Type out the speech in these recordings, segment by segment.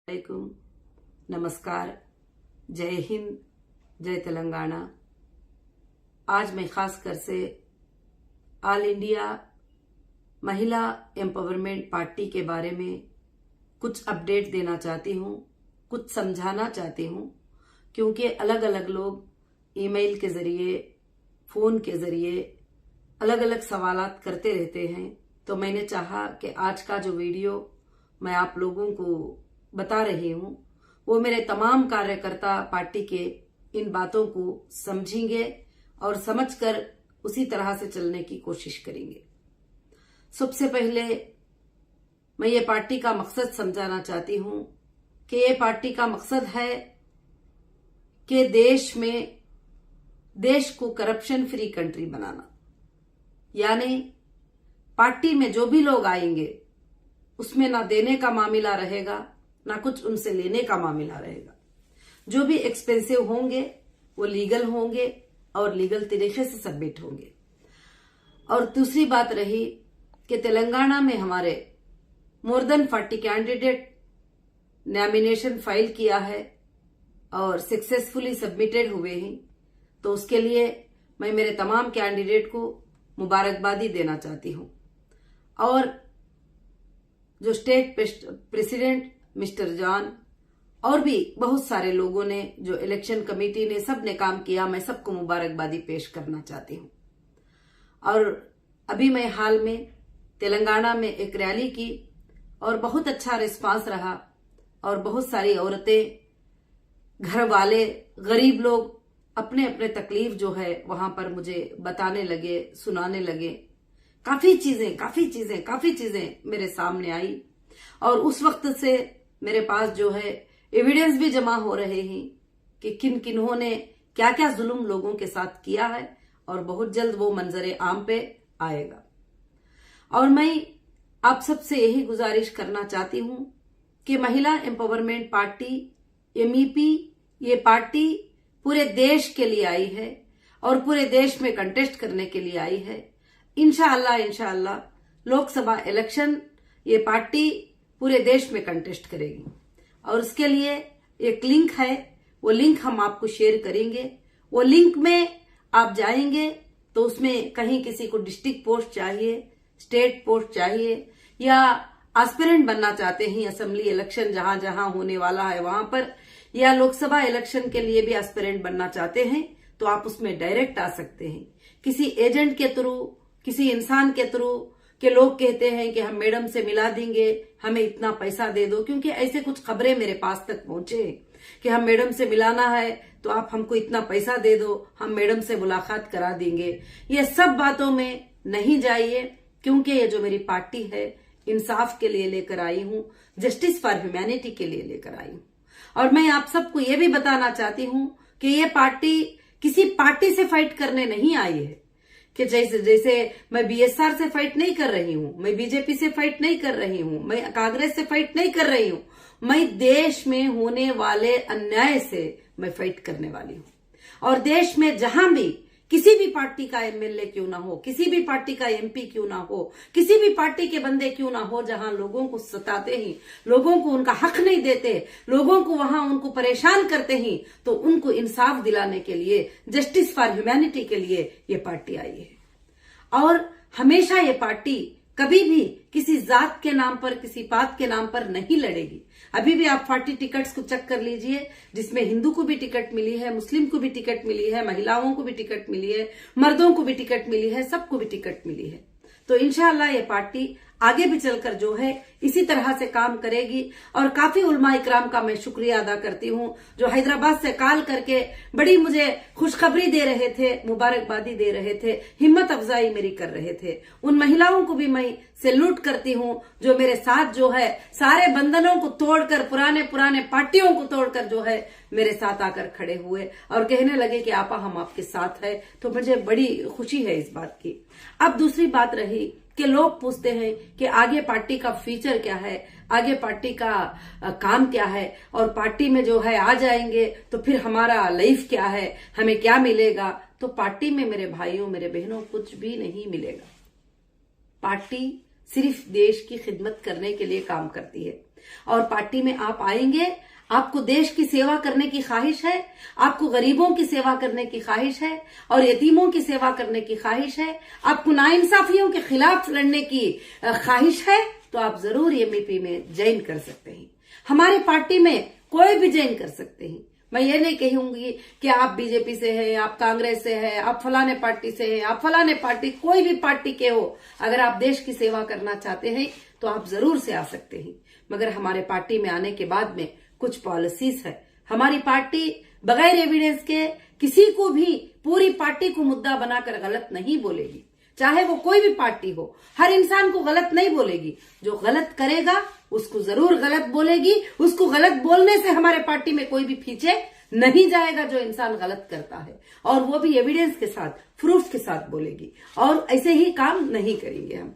वालेकुम, नमस्कार, जय हिंद, जय तेलंगाना। आज मैं खास कर से ऑल इंडिया महिला एम्पावरमेंट पार्टी के बारे में कुछ अपडेट देना चाहती हूँ, कुछ समझाना चाहती हूँ, क्योंकि अलग अलग लोग ईमेल के जरिए, फोन के जरिए अलग अलग सवालात करते रहते हैं। तो मैंने चाहा कि आज का जो वीडियो मैं आप लोगों को बता रही हूँ वो मेरे तमाम कार्यकर्ता पार्टी के इन बातों को समझेंगे और समझकर उसी तरह से चलने की कोशिश करेंगे। सबसे पहले मैं ये पार्टी का मकसद समझाना चाहती हूँ कि ये पार्टी का मकसद है कि देश को करप्शन फ्री कंट्री बनाना। यानी पार्टी में जो भी लोग आएंगे उसमें ना देने का मामला रहेगा, ना कुछ उनसे लेने का मामला रहेगा। जो भी एक्सपेंसिव होंगे वो लीगल होंगे और लीगल तरीके से सबमिट होंगे। और दूसरी बात रही कि तेलंगाना में हमारे more than 40 candidate nomination file किया है और सक्सेसफुली सबमिटेड हुए हैं। तो उसके लिए मैं मेरे तमाम कैंडिडेट को मुबारकबादी देना चाहती हूं। और जो स्टेट प्रेसिडेंट मिस्टर जॉन और भी बहुत सारे लोगों ने, जो इलेक्शन कमेटी ने, सब ने काम किया, मैं सबको मुबारकबादी पेश करना चाहती हूं। और अभी मैं हाल में तेलंगाना में एक रैली की और बहुत अच्छा रिस्पांस रहा और बहुत सारी औरतें, घर वाले, गरीब लोग अपने अपने तकलीफ जो है वहां पर मुझे बताने लगे, सुनाने लगे। काफी चीजें मेरे सामने आई और उस वक्त से मेरे पास जो है एविडेंस भी जमा हो रहे हैं कि किन्हों ने क्या क्या जुल्म लोगों के साथ किया है और बहुत जल्द वो मंजरे आम पे आएगा। और मैं आप सबसे यही गुजारिश करना चाहती हूं कि महिला एम्पावरमेंट पार्टी MEP, ये पार्टी पूरे देश के लिए आई है और पूरे देश में कंटेस्ट करने के लिए आई है। इंशाअल्लाह लोकसभा इलेक्शन ये पार्टी पूरे देश में कंटेस्ट करेगी। और उसके लिए एक लिंक है, वो लिंक हम आपको शेयर करेंगे। वो लिंक में आप जाएंगे तो उसमें कहीं किसी को डिस्ट्रिक्ट पोस्ट चाहिए, स्टेट पोस्ट चाहिए, या एस्पिरेंट बनना चाहते हैं असेंबली इलेक्शन जहां जहां होने वाला है वहां पर, या लोकसभा इलेक्शन के लिए भी एस्पिरेंट बनना चाहते हैं, तो आप उसमें डायरेक्ट आ सकते हैं। किसी एजेंट के थ्रू, किसी इंसान के थ्रू के लोग कहते हैं कि हम मैडम से मिला देंगे, हमें इतना पैसा दे दो, क्योंकि ऐसे कुछ खबरें मेरे पास तक पहुंचे कि हम मैडम से मिलाना है तो आप हमको इतना पैसा दे दो, हम मैडम से मुलाकात करा देंगे। ये सब बातों में नहीं जाइए, क्योंकि ये जो मेरी पार्टी है इंसाफ के लिए लेकर आई हूं, जस्टिस फॉर ह्यूमैनिटी के लिए लेकर आई हूं। और मैं आप सबको ये भी बताना चाहती हूं कि ये पार्टी किसी पार्टी से फाइट करने नहीं आई है, कि जैसे मैं BSR से फाइट नहीं कर रही हूं, मैं BJP से फाइट नहीं कर रही हूं, मैं कांग्रेस से फाइट नहीं कर रही हूं। मैं देश में होने वाले अन्याय से मैं फाइट करने वाली हूं। और देश में जहां भी किसी भी पार्टी का MLA क्यों ना हो, किसी भी पार्टी का MP क्यों ना हो, किसी भी पार्टी के बंदे क्यों ना हो, जहां लोगों को सताते हैं, लोगों को उनका हक नहीं देते, लोगों को वहां उनको परेशान करते हैं, तो उनको इंसाफ दिलाने के लिए, जस्टिस फॉर ह्यूमैनिटी के लिए ये पार्टी आई है। और हमेशा ये पार्टी कभी भी किसी जात के नाम पर, किसी पात के नाम पर नहीं लड़ेगी। अभी भी आप 40 टिकट्स को चेक कर लीजिए, जिसमें हिंदू को भी टिकट मिली है, मुस्लिम को भी टिकट मिली है, महिलाओं को भी टिकट मिली है, मर्दों को भी टिकट मिली है, सबको भी टिकट मिली है। तो इंशाअल्लाह ये पार्टी आगे भी चलकर जो है इसी तरह से काम करेगी। और काफी उलमा इकराम का मैं शुक्रिया अदा करती हूं, जो हैदराबाद से कॉल करके बड़ी मुझे खुशखबरी दे रहे थे, मुबारकबादी दे रहे थे, हिम्मत अफजाई मेरी कर रहे थे। उन महिलाओं को भी मैं सैल्यूट करती हूं, जो मेरे साथ जो है सारे बंधनों को तोड़कर, पुराने पार्टियों को तोड़कर जो है मेरे साथ आकर खड़े हुए और कहने लगे कि आपा हम आपके साथ है। तो मुझे बड़ी खुशी है इस बात की। अब दूसरी बात रही कि लोग पूछते हैं कि आगे पार्टी का फ्यूचर क्या है, आगे पार्टी का काम क्या है, और पार्टी में जो है आ जाएंगे तो फिर हमारा लाइफ क्या है, हमें क्या मिलेगा। तो पार्टी में मेरे भाइयों, मेरे बहनों, कुछ भी नहीं मिलेगा। पार्टी सिर्फ देश की खिदमत करने के लिए काम करती है। और पार्टी में आप आएंगे, आपको देश की सेवा करने की ख्वाहिश है, आपको गरीबों की सेवा करने की ख्वाहिश है और यतीमों की सेवा करने की ख्वाहिश है, आपको नाइंसाफियों के खिलाफ लड़ने की ख्वाहिश है, तो आप जरूर एमईपी में ज्वाइन कर सकते हैं। हमारी पार्टी में कोई भी ज्वाइन कर सकते हैं। मैं ये नहीं कहूंगी कि आप बीजेपी से हैं, आप कांग्रेस से हैं, आप फलाने पार्टी से हैं, आप फलाने पार्टी, कोई भी पार्टी के हो, अगर आप देश की सेवा करना चाहते हैं तो आप जरूर से आ सकते हैं। मगर हमारे पार्टी में आने के बाद में कुछ पॉलिसीज है। हमारी पार्टी बगैर एविडेंस के किसी को भी पूरी पार्टी को मुद्दा बनाकर गलत नहीं बोलेगी, चाहे वो कोई भी पार्टी हो। हर इंसान को गलत नहीं बोलेगी, जो गलत करेगा उसको जरूर गलत बोलेगी। उसको गलत बोलने से हमारे पार्टी में कोई भी पीछे नहीं जाएगा जो इंसान गलत करता है, और वो भी एविडेंस के साथ, प्रूफ के साथ बोलेगी, और ऐसे ही काम नहीं करेंगे हम।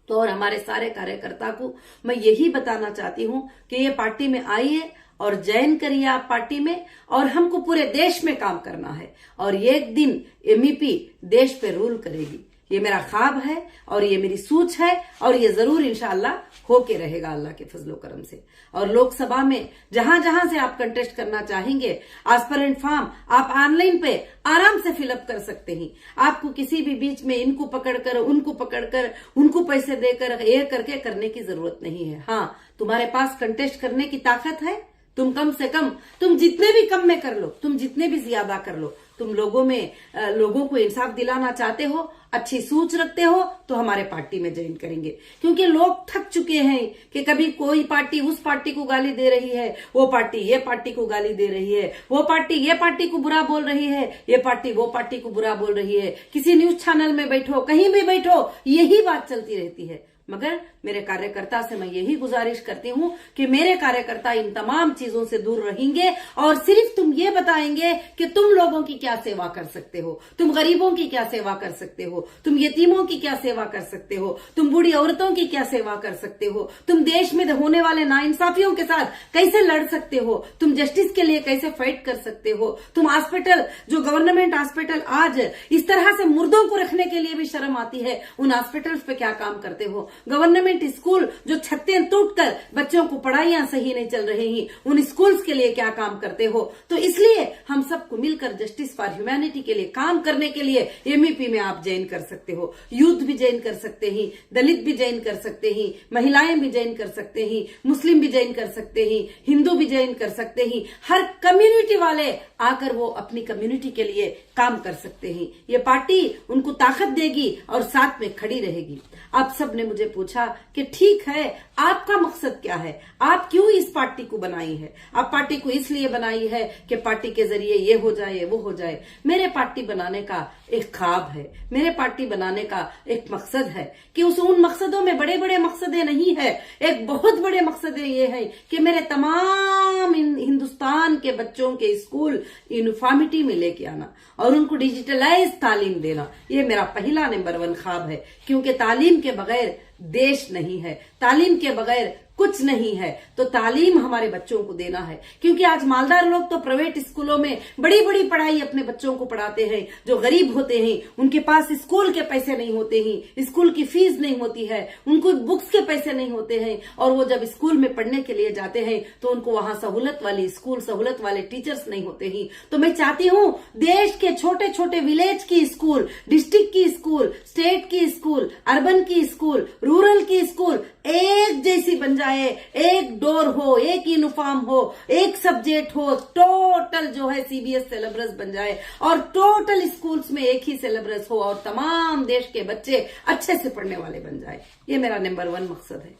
तो और हमारे सारे कार्यकर्ता को मैं यही बताना चाहती हूं कि ये पार्टी में आइए और ज्वाइन करिए आप पार्टी में, और हमको पूरे देश में काम करना है, और एक दिन एमईपी देश पे रूल करेगी। ये मेरा ख्वाब है और ये मेरी सोच है, और ये जरूर इंशाअल्लाह होके रहेगा अल्लाह के फजलो करम से। और लोकसभा में जहां जहां से आप कंटेस्ट करना चाहेंगे, एस्पिरेंट फॉर्म आप ऑनलाइन पे आराम से फिलअप कर सकते हैं। आपको किसी भी बीच में इनको पकड़कर उनको पैसे देकर ये करके करने की जरूरत नहीं है। हाँ, तुम्हारे पास कंटेस्ट करने की ताकत है, तुम कम से कम, तुम जितने भी कम में कर लो, तुम जितने भी ज्यादा कर लो, तुम लोगों को इंसाफ दिलाना चाहते हो, अच्छी सोच रखते हो, तो हमारे पार्टी में ज्वाइन करेंगे। क्योंकि लोग थक चुके हैं कि कभी कोई पार्टी उस पार्टी को गाली दे रही है, वो पार्टी ये पार्टी को गाली दे रही है, वो पार्टी ये पार्टी को बुरा बोल रही है, ये पार्टी वो पार्टी को बुरा बोल रही है। किसी न्यूज चैनल में बैठो, कहीं भी बैठो, यही बात चलती रहती है। मगर मेरे कार्यकर्ता से मैं यही गुजारिश करती हूं कि मेरे कार्यकर्ता इन तमाम चीजों से दूर रहेंगे, और सिर्फ तुम ये बताएंगे कि तुम लोगों की क्या सेवा कर सकते हो, तुम गरीबों की क्या सेवा कर सकते हो, तुम यतीमों की क्या सेवा कर सकते हो, तुम बूढ़ी औरतों की क्या सेवा कर सकते हो, तुम देश में होने वाले नाइंसाफियों के साथ कैसे लड़ सकते हो, तुम जस्टिस के लिए कैसे फाइट कर सकते हो, तुम हॉस्पिटल, जो गवर्नमेंट हॉस्पिटल आज इस तरह से मुर्दों को रखने के लिए भी शर्म आती है, उन हॉस्पिटल्स पे क्या काम करते हो। गवर्नमेंट स्कूल जो छतें टूटकर बच्चों को पढ़ाइयां सही नहीं चल रही हैं, उन स्कूल्स के लिए क्या काम करते हो। तो इसलिए हम सबको मिलकर जस्टिस फॉर ह्यूमैनिटी के लिए काम करने के लिए एमईपी में आप ज्वाइन कर सकते हो। यूथ भी ज्वाइन कर सकते हैं, दलित भी ज्वाइन कर सकते हैं, महिलाएं भी ज्वाइन कर सकते हैं, मुस्लिम भी ज्वाइन कर सकते हैं, हिंदू भी ज्वाइन कर सकते हैं। हर कम्युनिटी वाले आकर वो अपनी कम्युनिटी के लिए काम कर सकते हैं। ये पार्टी उनको ताकत देगी और साथ में खड़ी रहेगी। आप सब ने मुझे पूछा कि ठीक है, आपका मकसद क्या है, आप क्यों इस पार्टी को बनाई है। आप पार्टी को इसलिए बनाई है कि पार्टी के जरिए ये हो जाए, वो हो जाए। मेरे पार्टी बनाने का एक ख्वाब है, मेरे पार्टी बनाने का एक मकसद है कि उन मकसदों में बड़े बड़े मकसदें नहीं है। एक बहुत बड़े मकसदें ये है कि मेरे तमाम हिंदुस्तान के बच्चों के स्कूल यूनिफॉर्मिटी में लेके आना और उनको डिजिटलाइज तालीम देना। ये मेरा पहला नंबर 1 ख्वाब है, क्योंकि तालीम के बगैर देश नहीं है, तालीम के बगैर कुछ नहीं है। तो तालीम हमारे बच्चों को देना है, क्योंकि आज मालदार लोग तो प्राइवेट स्कूलों में बड़ी बड़ी पढ़ाई अपने बच्चों को पढ़ाते हैं। जो गरीब होते हैं उनके पास स्कूल के पैसे नहीं होते हैं, स्कूल की फीस नहीं होती है, उनको बुक्स के पैसे नहीं होते हैं, और वो जब स्कूल में पढ़ने के लिए जाते हैं तो उनको वहां सहूलत वाली स्कूल, सहूलत वाले टीचर्स नहीं होते हैं। तो मैं चाहती हूँ देश के छोटे छोटे विलेज की स्कूल, डिस्ट्रिक्ट की स्कूल, स्टेट की स्कूल, अर्बन की स्कूल, रूरल की स्कूल एक जैसी बन जाए, एक डोर हो, एक यूनिफॉर्म हो, एक सब्जेक्ट हो, टोटल जो है सीबीएस सिलेबस बन जाए, और टोटल स्कूल्स में एक ही सिलेबस हो, और तमाम देश के बच्चे अच्छे से पढ़ने वाले बन जाए। ये मेरा नंबर 1 मकसद है।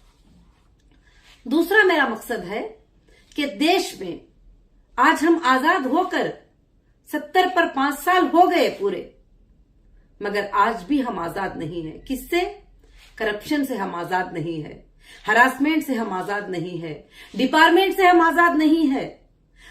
दूसरा मेरा मकसद है कि देश में आज हम आजाद होकर 70 पर 5 साल हो गए पूरे, मगर आज भी हम आजाद नहीं है। किससे? करप्शन से हम आजाद नहीं है, हरासमेंट से हम आजाद नहीं है, डिपार्टमेंट से हम आजाद नहीं है।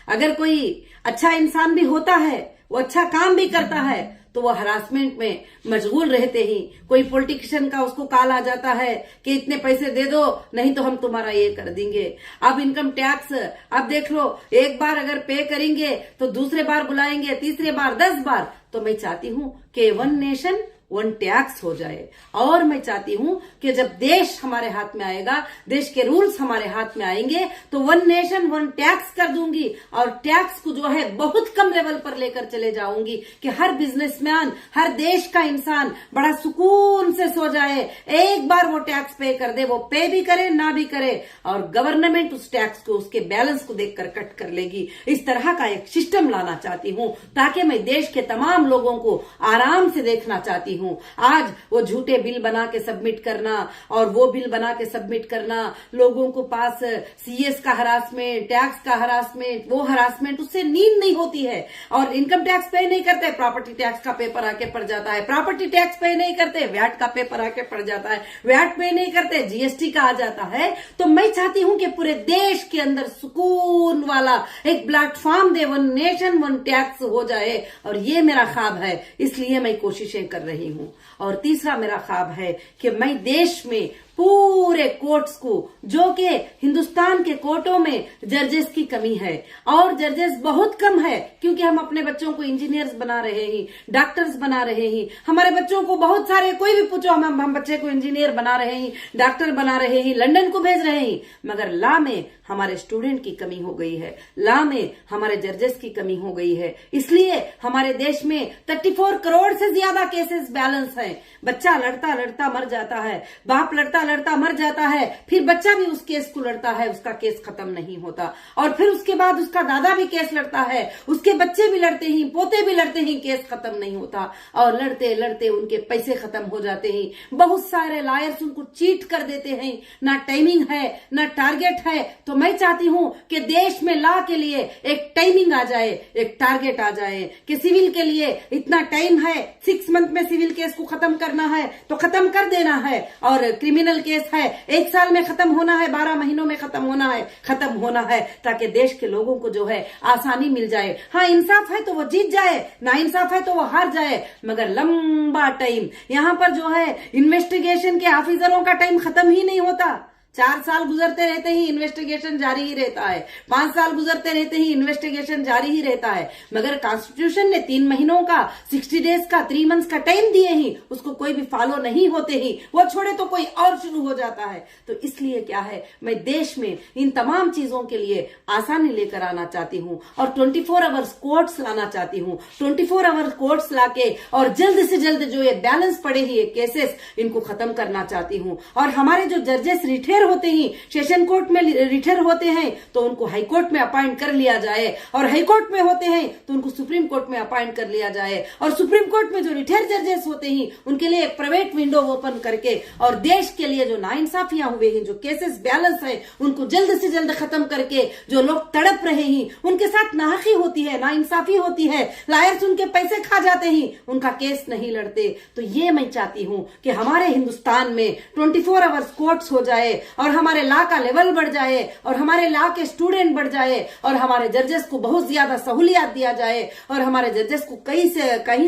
अगर कोई अच्छा इंसान भी होता है, वो अच्छा काम भी करता है, तो वो हरासमेंट में मशगूल रहते ही। कोई पॉलिटिशियन का उसको कॉल आ जाता है कि इतने पैसे दे दो, नहीं तो हम तुम्हारा ये कर देंगे। अब इनकम टैक्स, अब देख लो, एक बार अगर पे करेंगे तो दूसरे बार बुलाएंगे, तीसरे बार 10 बार। तो मैं चाहती हूं कि 1 नेशन वन टैक्स हो जाए। और मैं चाहती हूं कि जब देश हमारे हाथ में आएगा, देश के रूल्स हमारे हाथ में आएंगे, तो वन नेशन वन टैक्स कर दूंगी और टैक्स को जो है बहुत कम लेवल पर लेकर चले जाऊंगी कि हर बिजनेसमैन, हर देश का इंसान बड़ा सुकून से सो जाए, एक बार वो टैक्स पे कर दे, वो पे भी करे ना भी करे, और गवर्नमेंट उस टैक्स को, उसके बैलेंस को देखकर कट कर लेगी। इस तरह का एक सिस्टम लाना चाहती हूं ताकि मैं देश के तमाम लोगों को आराम से देखना चाहती हूं। आज वो झूठे बिल बना के सबमिट करना और वो बिल बना के सबमिट करना, लोगों को पास सीएस का हरासमेंट, टैक्स का हरासमेंट, वो हरासमेंट, उससे नींद नहीं होती है। और इनकम टैक्स पे नहीं करते, प्रॉपर्टी टैक्स का पेपर आके पड़ जाता है, प्रॉपर्टी टैक्स पे नहीं करते, वैट का पेपर आके पड़ जाता है, वैट पे नहीं करते, जीएसटी का आ जाता है। तो मैं चाहती हूं कि पूरे देश के अंदर सुकून वाला एक प्लेटफॉर्म दे, वन नेशन वन टैक्स हो जाए, और ये मेरा ख्वाब है, इसलिए मैं कोशिशें कर रही हूं। और तीसरा मेरा ख्वाब है कि मैं देश में पूरे कोर्ट्स को, जो कि हिंदुस्तान के कोर्टों में जजेस की कमी है और जजेस बहुत कम है, क्योंकि हम अपने बच्चों को इंजीनियर्स बना रहे हैं, डॉक्टर्स बना रहे हैं, हमारे बच्चों को बहुत सारे, कोई भी पूछो, हम बच्चे को इंजीनियर बना रहे हैं, डॉक्टर बना रहे हैं, लंदन को भेज रहे हैं, मगर लॉ में हमारे स्टूडेंट की कमी हो गई है, लॉ में हमारे जजेस की कमी हो गई है। इसलिए हमारे देश में 34 करोड़ से ज्यादा केसेस बैलेंस हैं। बच्चा लड़ता लड़ता मर जाता है, बाप लड़ता लड़ता मर जाता है, फिर बच्चा भी उस केस को लड़ता है, उसका केस खत्म नहीं होता, और फिर उसके बाद उसका दादा भी केस लड़ता है, उसके बच्चे भी लड़ते हैं, पोते भी लड़ते हैं, केस खत्म नहीं होता, और लड़ते लड़ते उनके पैसे खत्म हो जाते हैं। बहुत सारे लॉयर्स उनको चीट कर देते हैं, ना टाइमिंग है ना टारगेट है। तो मैं चाहती हूं कि देश में लॉ के लिए एक टाइमिंग आ जाए, एक टारगेट आ जाए कि सिविल के लिए इतना टाइम है, 6 मंथ में सिविल केस को खत्म करना है तो खत्म कर देना है, और क्रिमिनल केस है 1 साल में खत्म होना है, 12 महीनों में खत्म होना है, ताकि देश के लोगों को जो है आसानी मिल जाए। हाँ, इंसाफ है तो वो जीत जाए, ना इंसाफ है तो वो हार जाए, मगर लंबा टाइम यहाँ पर जो है इन्वेस्टिगेशन के ऑफिसरों का टाइम खत्म ही नहीं होता। 4 साल गुजरते रहते ही इन्वेस्टिगेशन जारी ही रहता है, 5 साल गुजरते रहते ही इन्वेस्टिगेशन जारी ही रहता है, मगर कॉन्स्टिट्यूशन ने 3 महीनों का, 60 डेज का, 3 मंथ्स का टाइम दिए ही, उसको कोई भी फॉलो नहीं होते ही वो छोड़े तो कोई और शुरू हो जाता है। तो इसलिए क्या है, मैं देश में इन तमाम चीजों के लिए आसानी लेकर आना चाहती हूँ और 24 आवर्स कोर्ट्स लाना चाहती हूँ। 24 आवर्स कोर्ट्स लाके और जल्द से जल्द जो ये बैलेंस पड़े ही केसेस, इनको खत्म करना चाहती हूँ। और हमारे जो जजेस रिटायर होते ही, सेशन कोर्ट में रिटायर होते हैं, तो उनको हाई कोर्ट में अपॉइंट कर लिया जाए, और हाई कोर्ट में होते हैं तो उनको सुप्रीम कोर्ट में अपॉइंट कर लिया जाए, और सुप्रीम कोर्ट में जो रिटायर जजेस होते हैं उनके लिए एक प्राइवेट विंडो ओपन करके, और देश के लिए जो नाइंसाफियां हुए हैं, जो केसेस बैलेंस है, उनको जल्द से जल्द खत्म करके, जो लोग तड़प रहे हैं, उनके साथ नाहकी होती है, नाइंसाफी होती है, लायर्स उनके पैसे खा जाते हैं, उनका केस नहीं लड़ते। तो ये मैं चाहती हूं कि हमारे हिंदुस्तान में 24 आवर्स कोर्ट्स हो जाए, और हमारे लॉ का लेवल बढ़ जाए, और हमारे लॉ के स्टूडेंट बढ़ जाए, और हमारे जजेस को बहुत ज्यादा सहूलियत दिया जाए, और हमारे जजेस को कहीं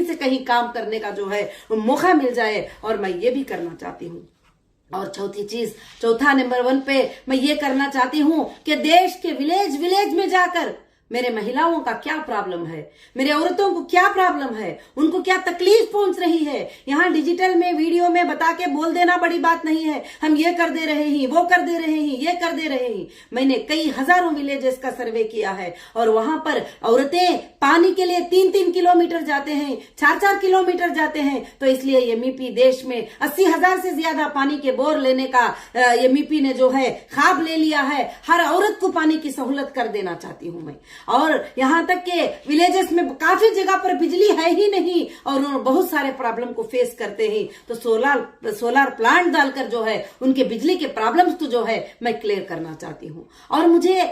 से कहीं काम करने का जो है मौका मिल जाए। और मैं ये भी करना चाहती हूँ। और चौथा नंबर 1 पे मैं ये करना चाहती हूँ कि देश के विलेज में जाकर मेरे महिलाओं का क्या प्रॉब्लम है, मेरे औरतों को क्या प्रॉब्लम है, उनको क्या तकलीफ पहुंच रही है, यहाँ डिजिटल में वीडियो में बता के बोल देना बड़ी बात नहीं है, हम ये कर दे रहे हैं, वो कर दे रहे हैं, ये कर दे रहे हैं। मैंने कई हजारों विलेजेस का सर्वे किया है, और वहां पर औरतें पानी के लिए 3-3 किलोमीटर जाते हैं, 4-4 किलोमीटर जाते हैं। तो इसलिए एमईपी देश में 80,000 से ज्यादा पानी के बोर लेने का एमईपी ने जो है ख्वाब ले लिया है। हर औरत को पानी की सहूलत कर देना चाहती हूं मैं। और यहां तक के विलेजेस में काफी जगह पर बिजली है ही नहीं, और उन्होंने बहुत सारे प्रॉब्लम को फेस करते हैं। तो सोलर प्लांट डालकर जो है उनके बिजली के प्रॉब्लम्स तो जो है मैं क्लियर करना चाहती हूँ। और मुझे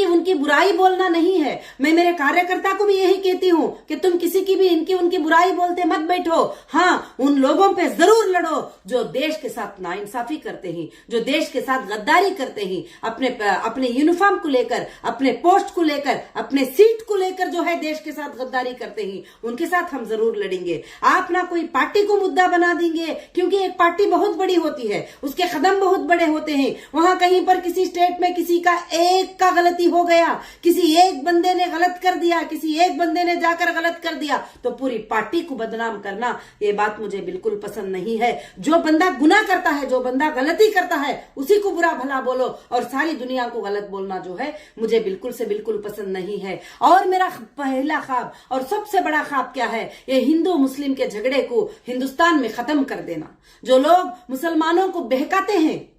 उनकी बुराई बोलना नहीं है, मैं मेरे कार्यकर्ता को भी यही कहती हूँ कि तुम किसी की भी उनकी बुराई बोलते मत बैठो। हाँ, उन लोगों पे जरूर लड़ो जो देश के साथ नाइंसाफी करते हैं, जो देश के साथ गद्दारी करते हैं, अपने यूनिफॉर्म को लेकर, अपने पोस्ट को लेकर, अपने सीट को लेकर जो है देश के साथ गद्दारी करते हैं, उनके साथ हम जरूर लड़ेंगे। आप ना कोई पार्टी को मुद्दा बना देंगे, क्योंकि एक पार्टी बहुत बड़ी होती है, उसके कदम बहुत बड़े होते हैं। वहां कहीं पर किसी स्टेट में किसी का एक का गलती हो गया, किसी एक बंदे ने गलत कर दिया, किसी एक बंदे ने जाकर गलत कर दिया, तो पूरी पार्टी को बदनाम करना, ये बात मुझे बिल्कुल पसंद नहीं है। जो बंदा गुनाह करता है, जो बंदा गलती करता है, उसी को बुरा भला बोलो, और सारी दुनिया को गलत बोलना जो है मुझे बिल्कुल से बिल्कुल पसंद नहीं है। और मेरा पहला ख्वाब और सबसे बड़ा ख्वाब क्या है, ये हिंदू मुस्लिम के झगड़े को हिंदुस्तान में खत्म कर देना। जो लोग मुसलमानों को बहकाते हैं,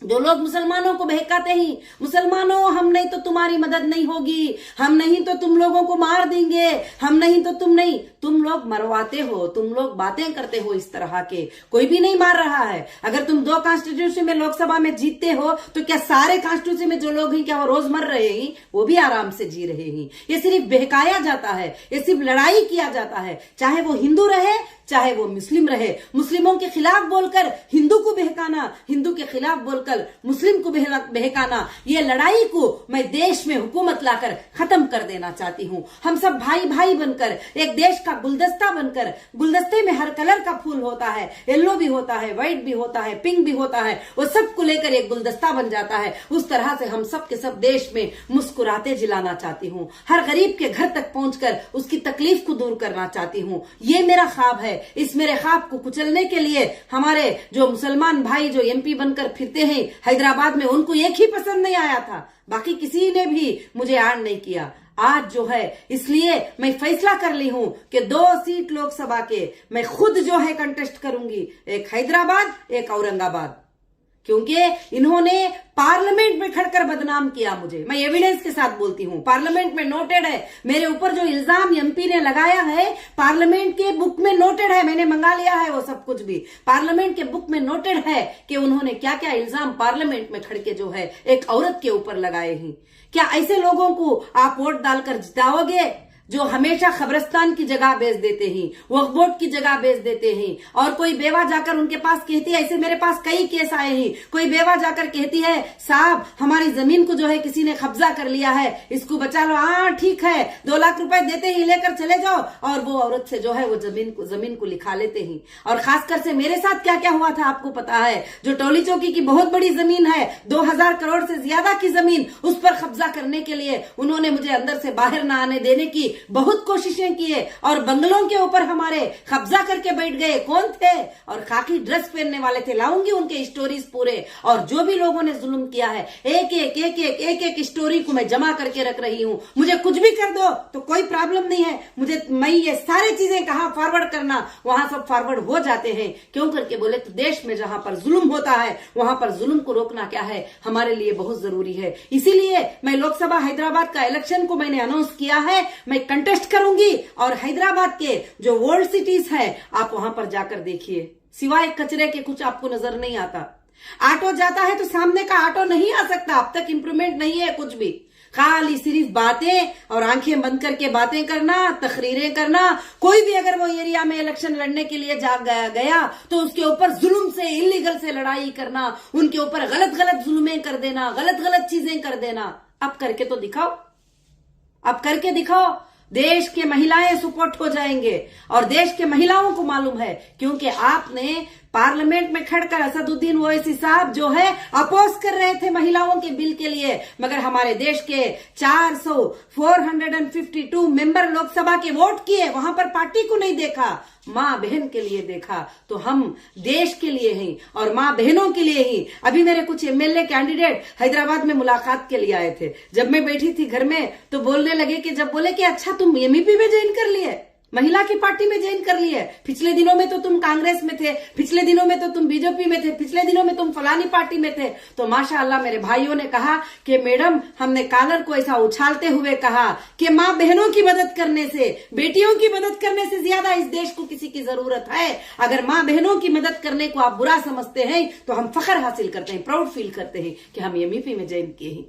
जो लोग मुसलमानों को बहकाते हैं, मुसलमानों हम नहीं तो तुम्हारी मदद नहीं होगी, हम नहीं तो तुम लोगों को मार देंगे, हम नहीं तो तुम नहीं, तुम लोग मरवाते हो, तुम लोग बातें करते हो इस तरह के। कोई भी नहीं मार रहा है। अगर तुम 2 कॉन्स्टिट्यूशन में लोकसभा में जीतते हो, तो क्या सारे कॉन्स्टिट्यूशन में जो लोग हैं क्या वो रोज मर रहे हैं? वो भी आराम से जी रहे हैं। ये सिर्फ बहकाया जाता है, ये सिर्फ लड़ाई किया जाता है, चाहे वो हिंदू रहे चाहे वो मुस्लिम रहे। मुस्लिमों के खिलाफ बोलकर हिंदू को बहकाना, हिंदू के खिलाफ बोलकर मुस्लिम को बहकाना, ये लड़ाई को मैं देश में हुकूमत लाकर खत्म कर देना चाहती हूँ। हम सब भाई भाई बनकर, एक देश का गुलदस्ता बनकर, गुलदस्ते में हर कलर का फूल होता है, येलो भी होता है, व्हाइट भी होता है, पिंक भी होता है, वो सबको लेकर एक गुलदस्ता बन जाता है। उस तरह से हम सब के सब देश में मुस्कुराते जिलाना चाहती हूँ। हर गरीब के घर तक पहुंचकर उसकी तकलीफ को दूर करना चाहती हूँ। ये मेरा ख्वाब है। इस मेरे ख्वाब को कुचलने के लिए हमारे जो मुसलमान भाई जो एमपी बनकर फिरते हैं हैदराबाद में, उनको एक ही पसंद नहीं आया था, बाकी किसी ने भी मुझे आड़ नहीं किया। आज जो है, इसलिए मैं फैसला कर ली हूं कि 2 सीट लोकसभा के मैं खुद जो है कंटेस्ट करूंगी, एक हैदराबाद एक औरंगाबाद, क्योंकि इन्होंने पार्लियामेंट में खड़कर बदनाम किया मुझे। मैं एविडेंस के साथ बोलती हूँ, पार्लियामेंट में नोटेड है मेरे ऊपर जो इल्जाम एमपी ने लगाया है, पार्लियामेंट के बुक में नोटेड है, मैंने मंगा लिया है वो सब कुछ भी, पार्लियामेंट के बुक में नोटेड है कि उन्होंने क्या क्या इल्जाम पार्लियामेंट में खड़के जो है एक औरत के ऊपर लगाए हैं। क्या ऐसे लोगों को आप वोट डालकर जिताओगे जो हमेशा खबरस्तान की जगह बेच देते हैं, वक्फ बोर्ड की जगह बेच देते हैं, और कोई बेवा जाकर उनके पास कहती है, ऐसे मेरे पास कई केस आए हैं, कोई बेवा जाकर कहती है साहब हमारी जमीन को जो है किसी ने कब्जा कर लिया है, इसको बचा लो। हाँ ठीक है, 2 लाख रुपए देते ही लेकर चले जाओ, और वो औरत से जो है वो जमीन को लिखा लेते हैं। और खासकर से मेरे साथ क्या क्या हुआ था आपको पता है, जो टोली चौकी की बहुत बड़ी जमीन है, 2000 करोड़ से ज्यादा की जमीन, उस पर कब्जा करने के लिए उन्होंने मुझे अंदर से बाहर न आने देने की बहुत कोशिशें किए, और बंगलों के ऊपर हमारे कब्जा करके बैठ गए। कौन थे? और खाकी ड्रेस पहनने वाले थे। लाऊंगी उनके स्टोरीज पूरे, और जो भी लोगों ने जुल्म किया है, एक स्टोरी को मैं जमा करके रख रही हूं। मुझे कुछ भी कर दो तो कोई प्रॉब्लम नहीं है, मैं ये सारी चीजें कहां फॉरवर्ड करना, वहां सब फॉरवर्ड हो जाते हैं। क्यों करके बोले तो देश में जहां पर जुल्म होता है वहां पर जुल्म को रोकना क्या है हमारे लिए बहुत जरूरी है। इसीलिए मैं लोकसभा हैदराबाद का इलेक्शन को मैंने अनाउंस किया है, मैं कंटेस्ट करूंगी, और हैदराबाद के जो वर्ल्ड सिटीज है आप वहां पर जाकर देखिए, सिवाय कचरे के कुछ आपको नजर नहीं आता। ऑटो जाता है तो सामने का ऑटो नहीं आ सकता, अब तक इंप्रूवमेंट नहीं है कुछ भी, खाली सिर्फ बातें और आंखें बंद करके बातें करना, तकरीरें करना। कोई भी अगर वो एरिया में इलेक्शन लड़ने के लिए जा गया तो उसके ऊपर जुल्म से, इलीगल से लड़ाई करना, उनके ऊपर गलत गलत जुल्में कर देना, गलत गलत चीजें कर देना। अब करके तो दिखाओ, अब करके दिखाओ। देश के महिलाएं सपोर्ट हो जाएंगे, और देश के महिलाओं को मालूम है, क्योंकि आपने पार्लियामेंट में खड़कर असदुद्दीन ओवैसी साहब जो है अपोज कर रहे थे महिलाओं के बिल के लिए, मगर हमारे देश के 452 मेंबर लोकसभा के वोट किए, वहां पर पार्टी को नहीं देखा, माँ बहन के लिए देखा। तो हम देश के लिए हैं और माँ बहनों के लिए ही। अभी मेरे कुछ एमएलए कैंडिडेट हैदराबाद में मुलाकात के लिए आए थे, जब मैं बैठी थी घर में तो बोलने लगे कि जब बोले कि अच्छा तुम एमईपी में ज्वाइन कर लिए, महिला की पार्टी में ज्वाइन कर लिए, पिछले दिनों में तो तुम कांग्रेस में थे, पिछले दिनों में तो तुम बीजेपी में थे, पिछले दिनों में तुम फलानी पार्टी में थे। तो माशाअल्लाह मेरे भाइयों ने कहा कि मैडम हमने कॉलर को ऐसा उछालते हुए कहा कि माँ बहनों की मदद करने से, बेटियों की मदद करने से ज्यादा इस देश को किसी की जरूरत है। अगर माँ बहनों की मदद करने को आप बुरा समझते हैं तो हम फख्र हासिल करते हैं, प्राउड फील करते हैं कि हम एमईपी में ज्वाइन किए हैं।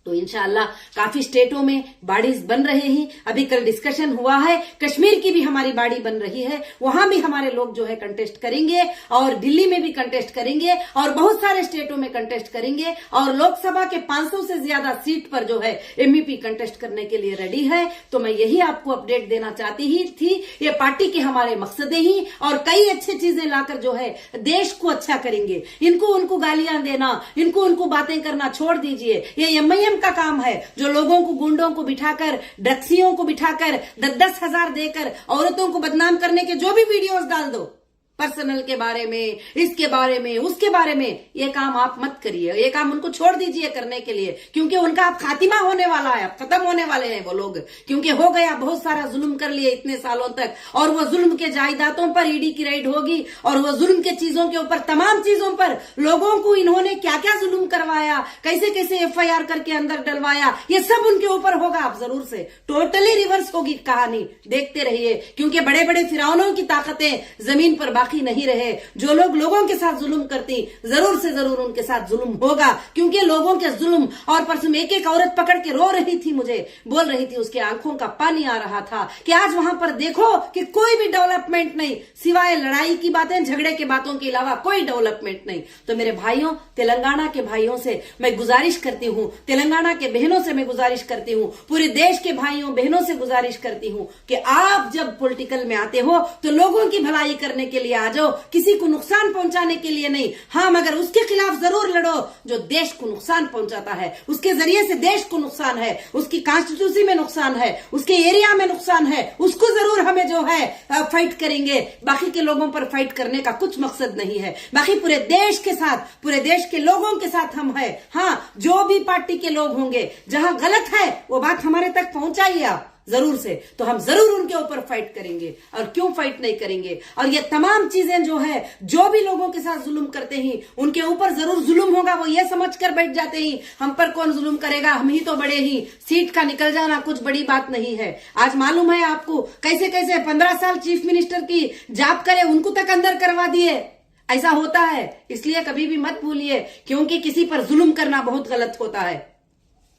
तो इंशाअल्लाह काफी स्टेटों में बाड़ीज बन रहे हैं। अभी कल डिस्कशन हुआ है, कश्मीर की भी हमारी बाड़ी बन रही है, वहां भी हमारे लोग जो है कंटेस्ट करेंगे और दिल्ली में भी कंटेस्ट करेंगे और बहुत सारे स्टेटों में कंटेस्ट करेंगे और लोकसभा के 500 से ज्यादा सीट पर जो है एमईपी कंटेस्ट करने के लिए रेडी है। तो मैं यही आपको अपडेट देना चाहती ही थी। ये पार्टी के हमारे मकसद ही और कई अच्छी चीजें लाकर जो है देश को अच्छा करेंगे। इनको उनको गालियां देना, इनको उनको बातें करना छोड़ दीजिए। ये एमआईएम का काम है जो लोगों को, गुंडों को बिठाकर, ड्रग्सियों को बिठाकर 10-10 हजार देकर औरतों को बदनाम करने के जो भी वीडियोस डाल दो, पर्सनल के बारे में, इसके बारे में, उसके बारे में, ये काम आप मत करिए। ये काम उनको छोड़ दीजिए करने के लिए, क्योंकि उनका अब खातिमा होने वाला है, अब खत्म होने वाले हैं वो लोग। क्योंकि हो गया, बहुत सारा जुल्म कर लिए इतने सालों तक और वो जुल्म के जायदादों पर ईडी की रेड होगी और वो जुल्म के चीजों के ऊपर, तमाम चीजों पर लोगों को इन्होंने क्या क्या जुल्म करवाया, कैसे कैसे एफआईआर करके अंदर डलवाया, ये सब उनके ऊपर होगा। आप जरूर से टोटली रिवर्स होगी कहानी, देखते रहिए। क्योंकि बड़े बड़े फिरौनों की ताकतें जमीन पर बाकी नहीं रहे। जो लोग लोगों के साथ जुल्म करती, जरूर से जरूर उनके साथ जुल्म होगा। क्योंकि लोगों के जुल्म, और परसों एक एक औरत पकड़ के रो रही थी, मुझे बोल रही थी, उसके आंखों का पानी आ रहा था कि आज वहां पर देखो कि कोई भी डेवलपमेंट नहीं, सिवाय लड़ाई की बातें, झगड़े की बातों के अलावा कोई डेवलपमेंट नहीं। तो मेरे भाइयों, तेलंगाना के भाइयों से मैं गुजारिश करती हूं, तेलंगाना के बहनों से मैं गुजारिश करती हूं, पूरे देश के भाइयों बहनों से गुजारिश करती हूं कि आप जब पॉलिटिकल में आते हो तो लोगों की भलाई करने के लिए आ जाओ, किसी को नुकसान पहुंचाने के लिए नहीं। हाँ, मगर उसके खिलाफ जरूर लड़ो जो देश को नुकसान पहुंचाता है, उसके जरिए से देश को नुकसान है, उसकी कॉन्स्टिट्यूंसी में नुकसान है, उसके एरिया में नुकसान है, उसको जरूर हमें जो है फाइट करेंगे। बाकी के लोगों पर फाइट करने का कुछ मकसद नहीं है। बाकी पूरे देश के साथ, पूरे देश के लोगों के साथ हम है। हाँ, जो भी पार्टी के लोग होंगे, जहां गलत है वो बात हमारे तक पहुंचाइए आप जरूर से, तो हम जरूर उनके ऊपर फाइट करेंगे। और क्यों फाइट नहीं करेंगे? और ये तमाम चीजें जो है, जो भी लोगों के साथ जुल्म करते हैं उनके ऊपर जरूर जुल्म होगा। वो ये समझकर बैठ जाते हैं हम पर कौन जुल्म करेगा, हम ही तो बड़े ही, सीट का निकल जाना कुछ बड़ी बात नहीं है। आज मालूम है आपको कैसे कैसे 15 साल चीफ मिनिस्टर की जॉब करे, उनको तक अंदर करवा दिए। ऐसा होता है, इसलिए कभी भी मत भूलिए, क्योंकि किसी पर जुल्म करना बहुत गलत होता है।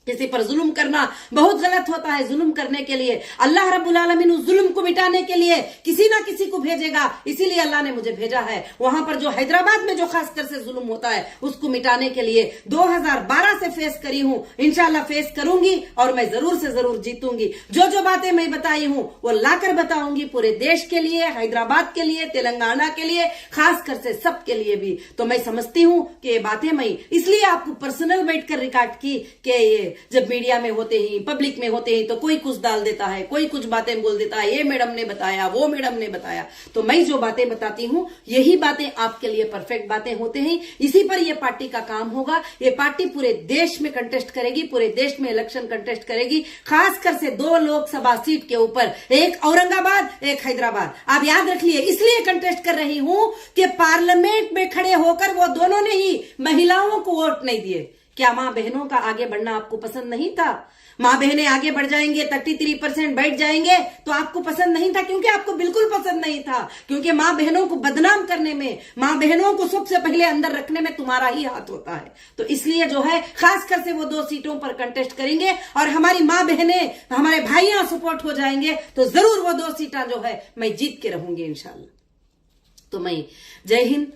किसी पर जुल्म करना बहुत गलत होता है। जुल्म करने के लिए अल्लाह रब्बुल आलमीन उस जुल्म को मिटाने के लिए किसी ना किसी को भेजेगा। इसीलिए अल्लाह ने मुझे भेजा है वहां पर जो हैदराबाद में जो खासकर से जुल्म होता है उसको मिटाने के लिए। 2012 से फेस करी हूं, इंशाल्लाह फेस करूंगी और मैं जरूर से जरूर जीतूंगी। जो जो बातें मैं बताई हूं वो लाकर बताऊंगी पूरे देश के लिए, हैदराबाद के लिए, तेलंगाना के लिए, खासकर से सबके लिए भी। तो मैं समझती हूं कि ये बातें मैं इसलिए आपको पर्सनल बैठकर रिकॉर्ड की कि ये जब मीडिया में होते ही, पब्लिक में होते ही तो कोई कुछ डाल देता है, कोई कुछ बातें बोल देता है, ये मैडम ने बताया, वो मैडम ने बताया। तो मैं जो बातें बताती हूं यही बातें आपके लिए परफेक्ट बातें होते हैं। इसी पर यह पार्टी का काम होगा। ये पार्टी पूरे देश में कंटेस्ट करेगी, पूरे देश में इलेक्शन कंटेस्ट करेगी, खासकर से 2 लोकसभा सीट के ऊपर, एक औरंगाबाद, एक हैदराबाद। आप याद रख लिए, इसलिए कंटेस्ट कर रही हूं कि पार्लियामेंट में खड़े होकर वो दोनों ने ही महिलाओं को वोट नहीं दिए। क्या मां बहनों का आगे बढ़ना आपको पसंद नहीं था? मां बहनें आगे बढ़ जाएंगे, 33% बैठ जाएंगे तो आपको पसंद नहीं था, क्योंकि आपको बिल्कुल पसंद नहीं था। क्योंकि मां बहनों को बदनाम करने में, मां बहनों को सबसे पहले अंदर रखने में तुम्हारा ही हाथ होता है। तो इसलिए जो है खासकर से वो 2 सीटों पर कंटेस्ट करेंगे और हमारी मां बहनें, हमारे भाइयां सपोर्ट हो जाएंगे तो जरूर वो 2 सीटा जो है मैं जीत के रहूंगी इंशाल्लाह। तो मैं जय हिंद,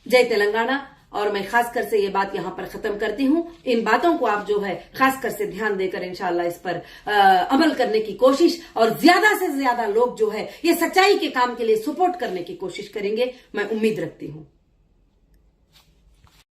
जय तेलंगाना। और मैं खासकर से ये बात यहां पर खत्म करती हूं। इन बातों को आप जो है खासकर से ध्यान देकर इंशाल्लाह इस पर अमल करने की कोशिश, और ज्यादा से ज्यादा लोग जो है ये सच्चाई के काम के लिए सपोर्ट करने की कोशिश करेंगे, मैं उम्मीद रखती हूं।